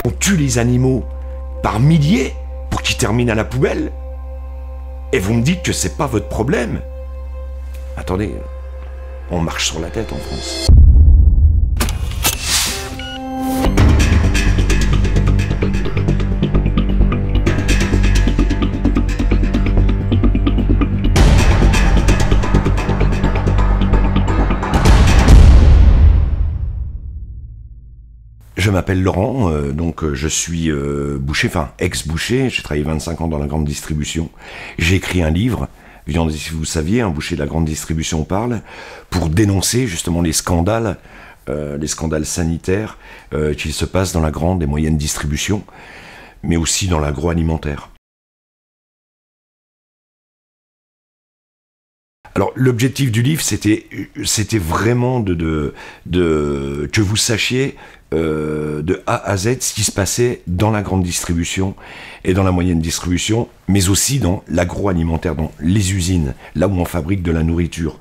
On tue les animaux par milliers pour qu'ils terminent à la poubelle. Et vous me dites que c'est pas votre problème. Attendez, on marche sur la tête en France. Je m'appelle Laurent, je suis boucher, enfin ex-boucher, j'ai travaillé 25 ans dans la grande distribution. J'ai écrit un livre, si vous saviez, un boucher de la grande distribution parle, pour dénoncer justement les scandales sanitaires qui se passent dans la grande et moyenne distribution, mais aussi dans l'agroalimentaire. Alors l'objectif du livre, c'était vraiment que vous sachiez de A à Z ce qui se passait dans la grande distribution et dans la moyenne distribution, mais aussi dans l'agroalimentaire, dans les usines, là où on fabrique de la nourriture.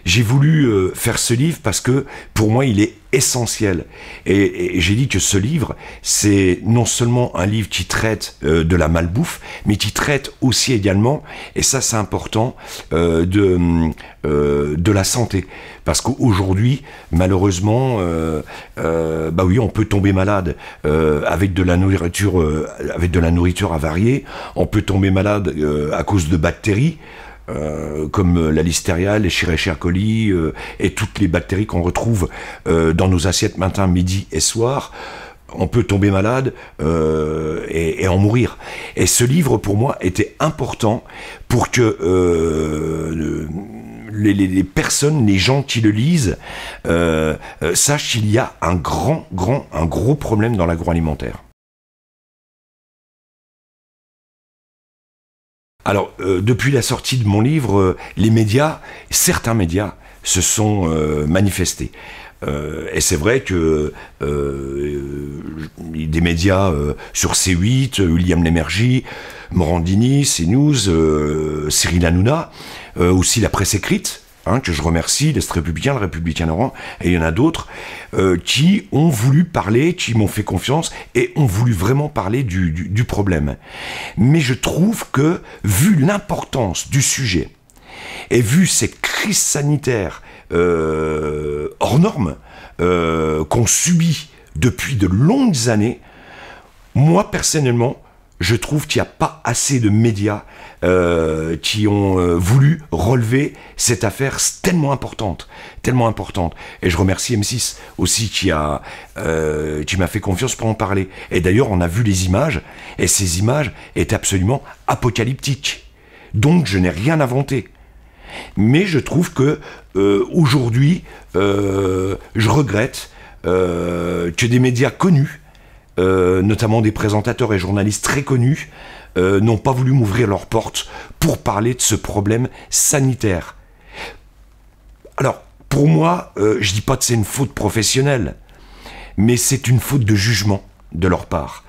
J'ai voulu faire ce livre parce que pour moi il est essentiel et j'ai dit que ce livre c'est non seulement un livre qui traite de la malbouffe, mais qui traite aussi également, et ça c'est important, de la santé, parce qu'aujourd'hui malheureusement bah oui, on peut tomber malade avec de la nourriture avariée, on peut tomber malade à cause de bactéries comme la listeria, les Escherichia coli et toutes les bactéries qu'on retrouve dans nos assiettes matin, midi et soir. On peut tomber malade et en mourir. Et ce livre, pour moi, était important pour que les personnes, les gens qui le lisent, sachent qu'il y a un gros problème dans l'agroalimentaire. Alors, depuis la sortie de mon livre, certains médias se sont manifestés. Et c'est vrai que des médias sur C8, William Lémergie, Morandini, CNews, Cyril Hanouna, aussi la presse écrite, que je remercie, l'Est républicain, le Républicain Laurent, et il y en a d'autres, qui ont voulu parler, qui m'ont fait confiance, et ont voulu vraiment parler du problème. Mais je trouve que, vu l'importance du sujet, et vu cette crise sanitaire hors norme qu'on subit depuis de longues années, moi personnellement, je trouve qu'il n'y a pas assez de médias qui ont voulu relever cette affaire tellement importante. Et je remercie M6 aussi qui m'a fait confiance pour en parler. Et d'ailleurs, on a vu les images, et ces images étaient absolument apocalyptiques. Donc, je n'ai rien inventé. Mais je trouve que aujourd'hui, je regrette que des médias connus, notamment des présentateurs et journalistes très connus, n'ont pas voulu m'ouvrir leurs portes pour parler de ce problème sanitaire. Alors, pour moi, je dis pas que c'est une faute professionnelle, mais c'est une faute de jugement de leur part.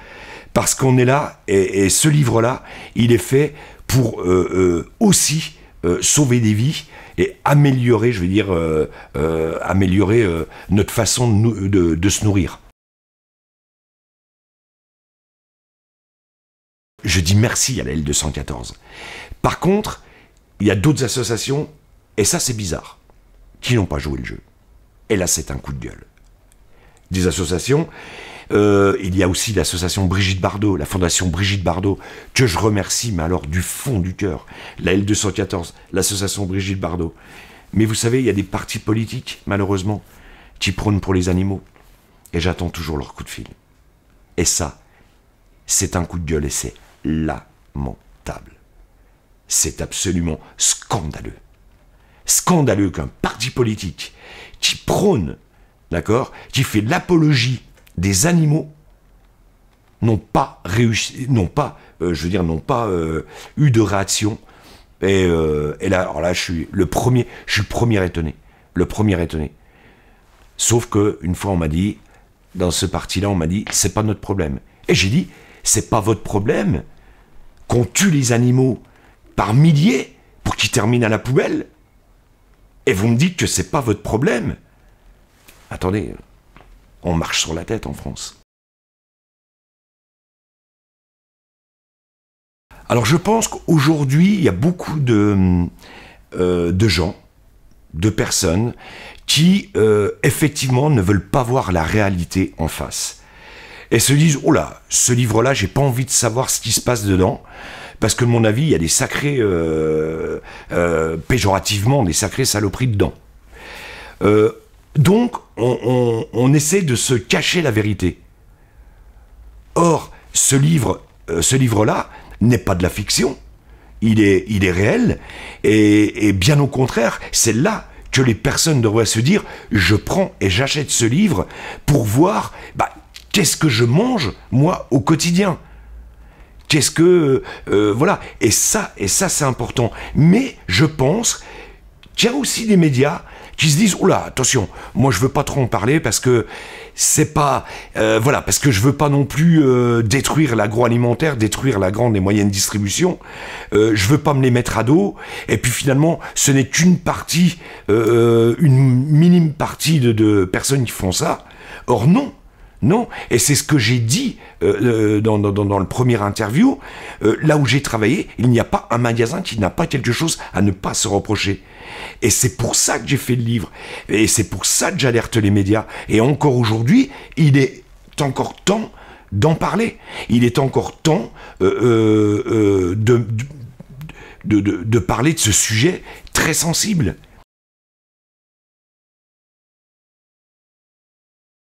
Parce qu'on est là, et ce livre-là, il est fait pour aussi sauver des vies et améliorer, améliorer notre façon de se nourrir. Je dis merci à la L214. Par contre, il y a d'autres associations, et ça c'est bizarre, qui n'ont pas joué le jeu. Et là c'est un coup de gueule. Des associations, il y a aussi l'association Brigitte Bardot, la fondation Brigitte Bardot, que je remercie, mais alors du fond du cœur. La L214, l'association Brigitte Bardot. Mais vous savez, il y a des partis politiques, malheureusement, qui prônent pour les animaux. Et j'attends toujours leur coup de fil. Et ça, c'est un coup de gueule et c'est lamentable. C'est absolument scandaleux. Scandaleux qu'un parti politique qui prône, d'accord, qui fait l'apologie des animaux, n'ont pas réussi, n'ont pas eu de réaction. Et là, alors là, je suis le premier étonné. Le premier étonné. Sauf que une fois, on m'a dit, dans ce parti-là, on m'a dit, c'est pas notre problème. Et j'ai dit, c'est pas votre problème qu'on tue les animaux par milliers pour qu'ils terminent à la poubelle. Et vous me dites que c'est pas votre problème. Attendez, on marche sur la tête en France. Alors je pense qu'aujourd'hui, il y a beaucoup de gens, de personnes qui effectivement ne veulent pas voir la réalité en face. Et se disent, oh là, ce livre-là, j'ai pas envie de savoir ce qui se passe dedans, parce que de mon avis, il y a des sacrés, péjorativement, des sacrées saloperies dedans. Donc, on essaie de se cacher la vérité. Or, ce livre-là n'est pas de la fiction, il est réel, et bien au contraire, c'est là que les personnes devraient se dire, je prends et j'achète ce livre pour voir, qu'est-ce que je mange, moi, au quotidien? Qu'est-ce que... voilà. Et ça c'est important. Mais je pense qu'il y a aussi des médias qui se disent, oula, attention, moi je veux pas trop en parler parce que c'est pas... voilà, parce que je veux pas non plus détruire l'agroalimentaire, détruire la grande et moyenne distribution. Je veux pas me les mettre à dos. Et puis finalement, ce n'est qu'une partie, une minime partie de personnes qui font ça. Or non. Non, et c'est ce que j'ai dit dans le premier interview. Là où j'ai travaillé, il n'y a pas un magasin qui n'a pas quelque chose à ne pas se reprocher. Et c'est pour ça que j'ai fait le livre. Et c'est pour ça que j'alerte les médias. Et encore aujourd'hui, il est encore temps d'en parler. Il est encore temps de parler de ce sujet très sensible.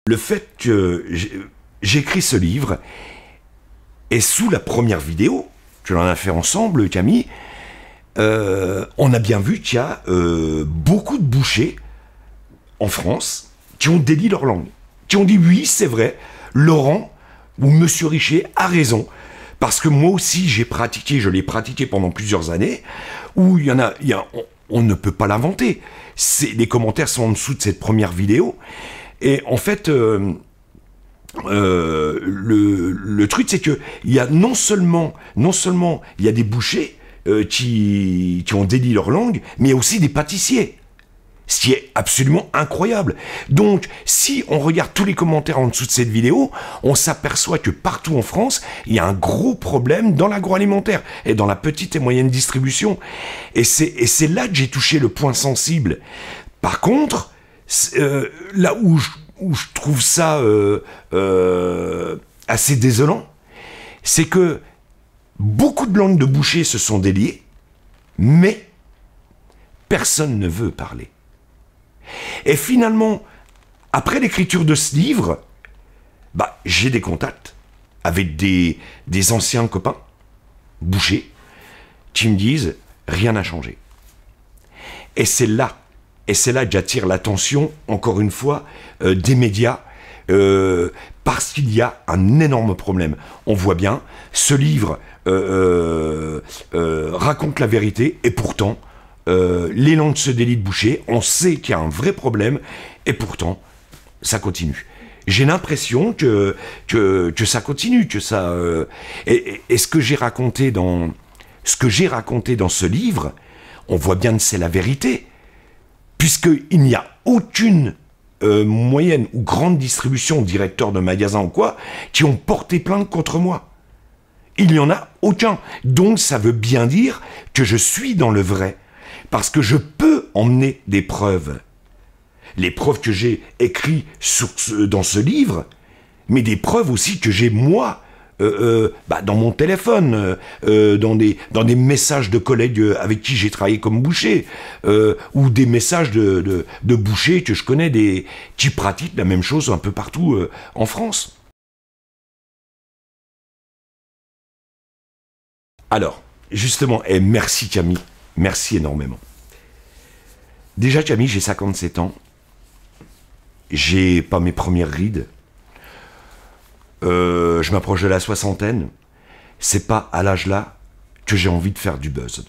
Le fait que j'écris ce livre, et sous la première vidéo que l'on a fait ensemble, Camille, on a bien vu qu'il y a beaucoup de bouchers en France qui ont délié leur langue, qui ont dit oui, c'est vrai, Laurent ou Monsieur Richer a raison, parce que moi aussi j'ai pratiqué, je l'ai pratiqué pendant plusieurs années, où on ne peut pas l'inventer. Les commentaires sont en dessous de cette première vidéo. Et en fait, le truc, c'est que il y a non seulement il y a des bouchers qui ont délié leur langue, mais il y a aussi des pâtissiers. Ce qui est absolument incroyable. Donc, si on regarde tous les commentaires en dessous de cette vidéo, on s'aperçoit que partout en France, il y a un gros problème dans l'agroalimentaire et dans la petite et moyenne distribution. Et c'est là que j'ai touché le point sensible. Par contre, là où je trouve ça assez désolant, c'est que beaucoup de langues de bouchers se sont déliées, mais personne ne veut parler. Et finalement, après l'écriture de ce livre, j'ai des contacts avec des anciens copains, bouchers, qui me disent « rien n'a changé ». Et c'est là que j'attire l'attention, encore une fois, des médias, parce qu'il y a un énorme problème. On voit bien, ce livre raconte la vérité, et pourtant, les langues se délient de boucher, on sait qu'il y a un vrai problème, et pourtant, ça continue. J'ai l'impression que ça continue, que ça... et ce que j'ai raconté dans ce livre, on voit bien que c'est la vérité, puisqu'il n'y a aucune moyenne ou grande distribution, directeur de magasin ou quoi, qui ont porté plainte contre moi. Il n'y en a aucun. Donc ça veut bien dire que je suis dans le vrai, parce que je peux emmener des preuves. Les preuves que j'ai écrites dans ce livre, mais des preuves aussi que j'ai moi, dans mon téléphone, dans des messages de collègues avec qui j'ai travaillé comme boucher, ou des messages de bouchers que je connais, qui pratiquent la même chose un peu partout en France. Alors, justement, et merci Camille, merci énormément. Déjà Camille, j'ai 57 ans, j'ai pas mes premières rides, je m'approche de la soixantaine, c'est pas à l'âge-là que j'ai envie de faire du buzz.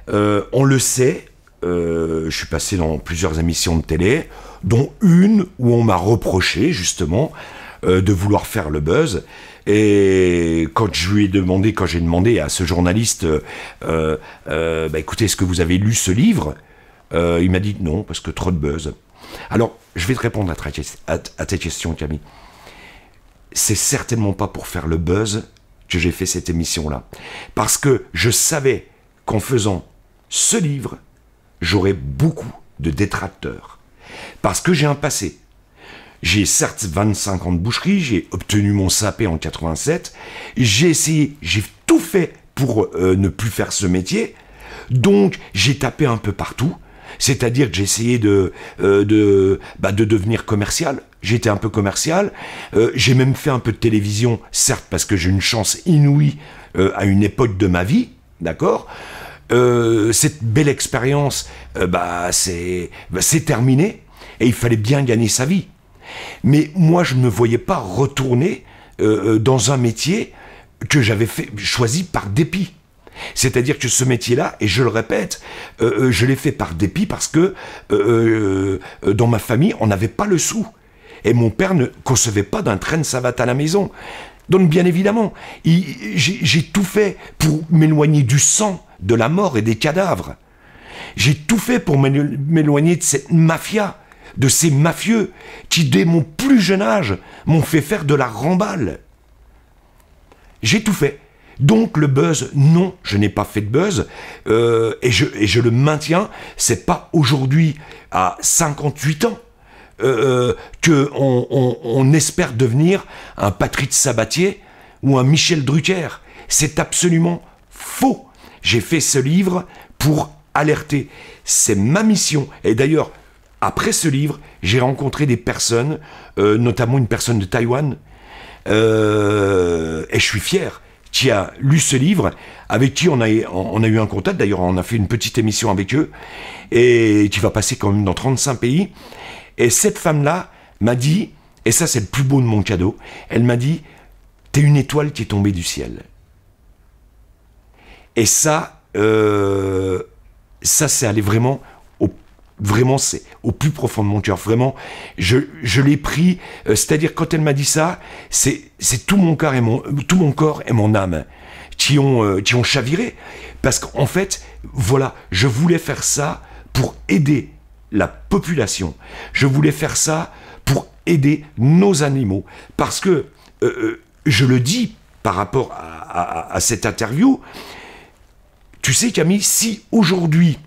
On le sait, je suis passé dans plusieurs émissions de télé, dont une où on m'a reproché justement de vouloir faire le buzz. Et quand j'ai demandé à ce journaliste, écoutez, est-ce que vous avez lu ce livre? Il m'a dit non, parce que trop de buzz. Alors, je vais te répondre à ta question, Camille. C'est certainement pas pour faire le buzz que j'ai fait cette émission-là. Parce que je savais qu'en faisant ce livre, j'aurais beaucoup de détracteurs. Parce que j'ai un passé. J'ai certes 25 ans de boucherie, j'ai obtenu mon CAP en 87, j'ai essayé, j'ai tout fait pour ne plus faire ce métier, donc j'ai tapé un peu partout, c'est-à-dire que j'ai essayé de devenir commercial, j'étais un peu commercial, j'ai même fait un peu de télévision, certes parce que j'ai une chance inouïe à une époque de ma vie, d'accord ? Cette belle expérience, c'est terminé, et il fallait bien gagner sa vie. Mais moi, je ne me voyais pas retourner dans un métier que j'avais choisi par dépit. C'est-à-dire que ce métier-là, et je le répète, je l'ai fait par dépit parce que dans ma famille, on n'avait pas le sou. Et mon père ne concevait pas d'un train de savate à la maison. Donc bien évidemment, j'ai tout fait pour m'éloigner du sang, de la mort et des cadavres. J'ai tout fait pour m'éloigner de cette mafia, de ces mafieux qui, dès mon plus jeune âge, m'ont fait faire de la remballe. J'ai tout fait. Donc le buzz, non, je n'ai pas fait de buzz, et je le maintiens, c'est pas aujourd'hui, à 58 ans, qu'on espère devenir un Patrick Sabatier ou un Michel Drucker. C'est absolument faux. J'ai fait ce livre pour alerter. C'est ma mission. Et d'ailleurs, après ce livre, j'ai rencontré des personnes, notamment une personne de Taïwan, et je suis fier, qui a lu ce livre, avec qui on a eu un contact, d'ailleurs on a fait une petite émission avec eux, et qui va passer quand même dans 35 pays, et cette femme-là m'a dit, et ça c'est le plus beau de mon cadeau, elle m'a dit, t'es une étoile qui est tombée du ciel. Et ça c'est aller vraiment c'est au plus profond de mon cœur, vraiment, je l'ai pris, c'est-à-dire quand elle m'a dit ça, c'est tout mon corps et mon âme qui ont chaviré, parce qu'en fait, voilà, je voulais faire ça pour aider la population, je voulais faire ça pour aider nos animaux, parce que, je le dis par rapport à cette interview, tu sais Camille, si aujourd'hui,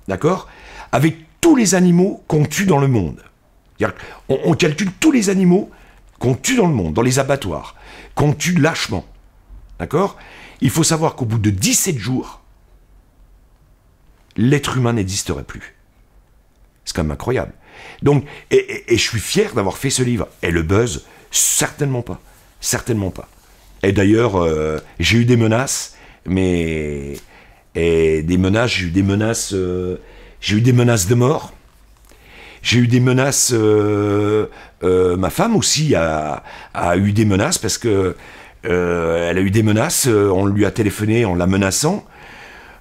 d'accord, avec tous les animaux qu'on tue dans le monde, on calcule tous les animaux qu'on tue dans le monde, dans les abattoirs, qu'on tue lâchement, d'accord, il faut savoir qu'au bout de 17 jours, l'être humain n'existerait plus. C'est quand même incroyable. Donc, et je suis fier d'avoir fait ce livre. Et le buzz, certainement pas. Certainement pas. Et d'ailleurs, j'ai eu des menaces, mais... Et des menaces, j'ai eu des menaces de mort. J'ai eu des menaces... ma femme aussi a eu des menaces parce que elle a eu des menaces. On lui a téléphoné en la menaçant.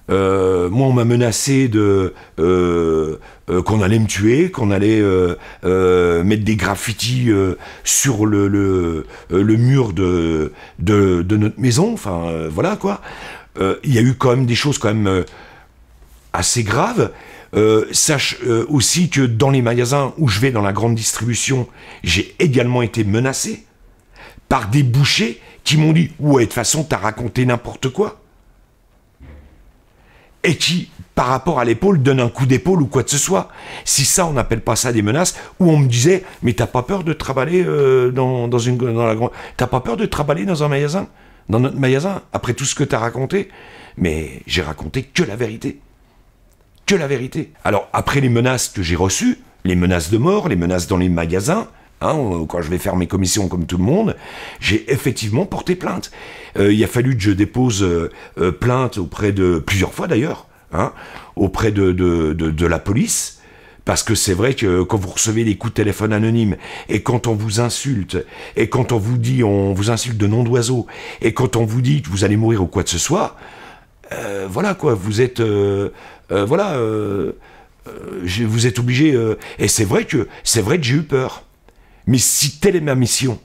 Moi, on m'a menacé qu'on allait me tuer, qu'on allait mettre des graffitis sur le mur de notre maison. Enfin, voilà quoi. Il y a eu quand même des choses quand même assez graves. Sache aussi que dans les magasins où je vais dans la grande distribution, j'ai également été menacé par des bouchers qui m'ont dit « Ouais, de toute façon, t'as raconté n'importe quoi ». Et qui, par rapport à l'épaule, donne un coup d'épaule ou quoi que ce soit. Si ça, on n'appelle pas ça des menaces, où on me disait « Mais t'as pas peur de travailler t'as pas peur de travailler dans un magasin ? Dans notre magasin, après tout ce que t'as raconté ?» Mais j'ai raconté que la vérité. Que la vérité. Alors, après les menaces que j'ai reçues, les menaces de mort, les menaces dans les magasins, quand je vais faire mes commissions comme tout le monde, j'ai effectivement porté plainte. Il a fallu que je dépose plainte auprès de, plusieurs fois d'ailleurs, auprès de la police, parce que c'est vrai que quand vous recevez des coups de téléphone anonymes, et quand on vous insulte, et quand on vous insulte de nom d'oiseau, et quand on vous dit que vous allez mourir ou quoi que ce soit, voilà quoi, vous êtes... vous êtes obligé... et c'est vrai que j'ai eu peur. Mais si telle est ma mission,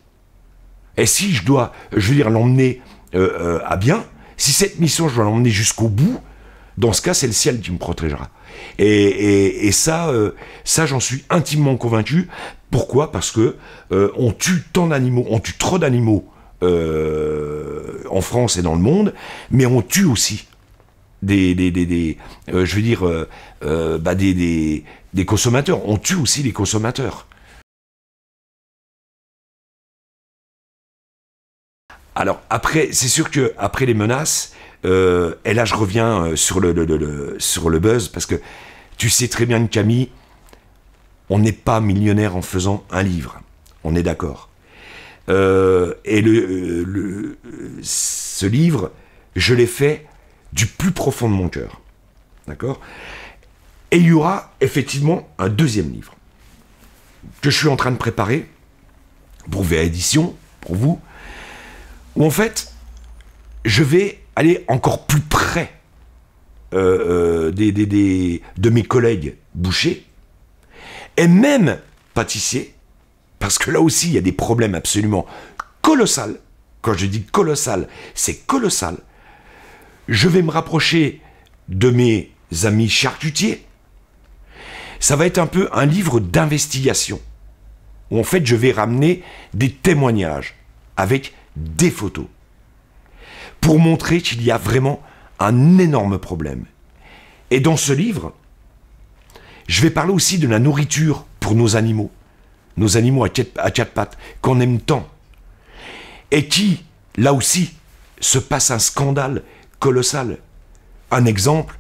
et si je veux dire, l'emmener à bien, si cette mission, je dois l'emmener jusqu'au bout, dans ce cas, c'est le ciel qui me protégera. Et ça, j'en suis intimement convaincu. Pourquoi ? Parce que on tue tant d'animaux, on tue trop d'animaux en France et dans le monde, mais on tue aussi des consommateurs. On tue aussi les consommateurs. Alors après, c'est sûr que après les menaces, et là je reviens sur le buzz, parce que tu sais très bien, Camille, on n'est pas millionnaire en faisant un livre. On est d'accord. Et ce livre, je l'ai fait du plus profond de mon cœur. D'accord? Et il y aura effectivement un deuxième livre que je suis en train de préparer pour VA Édition, pour vous, où en fait, je vais aller encore plus près de mes collègues bouchers et même pâtissiers, parce que là aussi, il y a des problèmes absolument colossaux. Quand je dis colossal, c'est colossal. Je vais me rapprocher de mes amis charcutiers. Ça va être un peu un livre d'investigation, où en fait, je vais ramener des témoignages avec des photos, pour montrer qu'il y a vraiment un énorme problème. Et dans ce livre, je vais parler aussi de la nourriture pour nos animaux à quatre pattes, qu'on aime tant, et qui, là aussi, se passe un scandale colossal. Un exemple,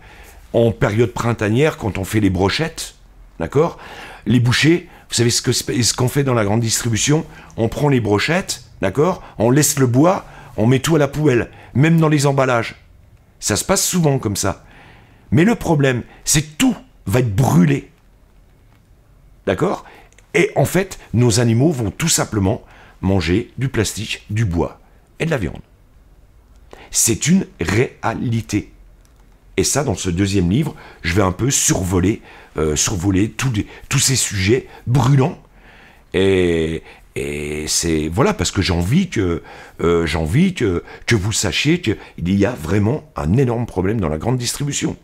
en période printanière, quand on fait les brochettes, d'accord, les bouchers, vous savez ce qu'on fait dans la grande distribution, on prend les brochettes, d'accord, on laisse le bois, on met tout à la poubelle, même dans les emballages. Ça se passe souvent comme ça. Mais le problème, c'est que tout va être brûlé. D'accord? Et en fait, nos animaux vont tout simplement manger du plastique, du bois et de la viande. C'est une réalité. Et ça, dans ce deuxième livre, je vais un peu survoler tous ces sujets brûlants. Et c'est, voilà, parce que j'ai envie que vous sachiez qu'il y a vraiment un énorme problème dans la grande distribution.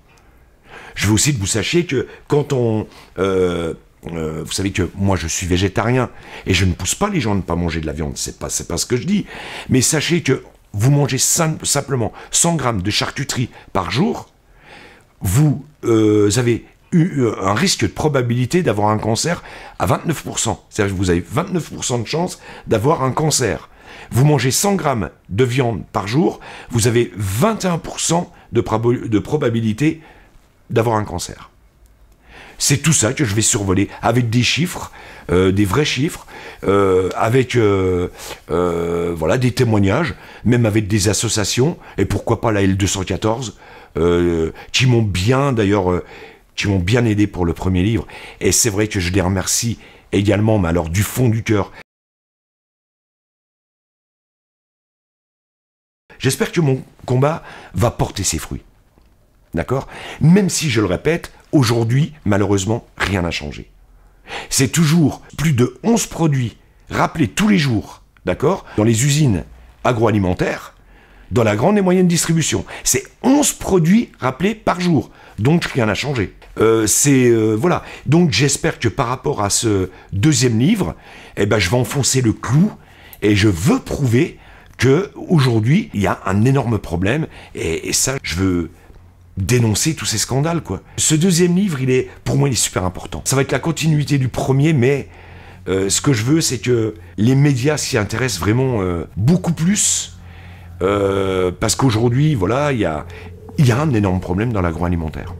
Je veux aussi que vous sachiez que quand vous savez que moi je suis végétarien et je ne pousse pas les gens à ne pas manger de la viande, c'est pas ce que je dis. Mais sachez que vous mangez simplement 100 grammes de charcuterie par jour, vous avez un risque de probabilité d'avoir un cancer à 29%. C'est-à-dire que vous avez 29% de chance d'avoir un cancer. Vous mangez 100 grammes de viande par jour, vous avez 21% de probabilité d'avoir un cancer. C'est tout ça que je vais survoler avec des chiffres, des vrais chiffres, avec voilà, des témoignages, même avec des associations, et pourquoi pas la L214, qui m'ont bien d'ailleurs... qui m'ont bien aidé pour le premier livre, et c'est vrai que je les remercie également, mais alors du fond du cœur. J'espère que mon combat va porter ses fruits, d'accord? Même si, je le répète, aujourd'hui, malheureusement, rien n'a changé. C'est toujours plus de 11 produits rappelés tous les jours, d'accord? Dans les usines agroalimentaires, dans la grande et moyenne distribution. C'est 11 produits rappelés par jour, donc rien n'a changé. Voilà. Donc j'espère que par rapport à ce deuxième livre, eh ben, je vais enfoncer le clou et je veux prouver que aujourd'hui il y a un énorme problème et ça, je veux dénoncer tous ces scandales, quoi. Ce deuxième livre, pour moi, il est super important. Ça va être la continuité du premier, mais ce que je veux, c'est que les médias s'y intéressent vraiment beaucoup plus, parce qu'aujourd'hui, voilà, il y a un énorme problème dans l'agroalimentaire.